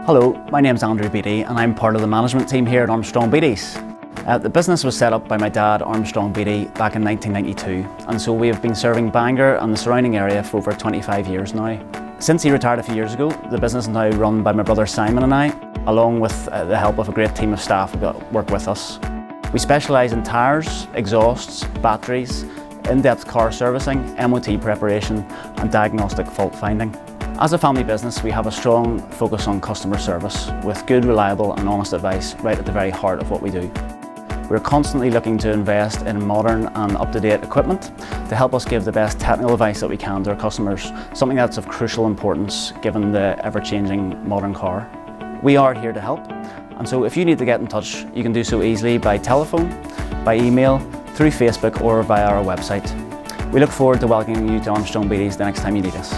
Hello, my name's Andrew Beattie and I'm part of the management team here at Armstrong Beattie's. The business was set up by my dad, Armstrong Beattie, back in 1992, and so we have been serving Bangor and the surrounding area for over 25 years now. Since he retired a few years ago, the business is now run by my brother Simon and I, along with the help of a great team of staff that work with us. We specialise in tyres, exhausts, batteries, in-depth car servicing, MOT preparation and diagnostic fault finding. As a family business, we have a strong focus on customer service with good, reliable and honest advice right at the very heart of what we do. We're constantly looking to invest in modern and up-to-date equipment to help us give the best technical advice that we can to our customers, something that's of crucial importance given the ever-changing modern car. We are here to help, and so if you need to get in touch, you can do so easily by telephone, by email, through Facebook or via our website. We look forward to welcoming you to Armstrong Beattie's the next time you need us.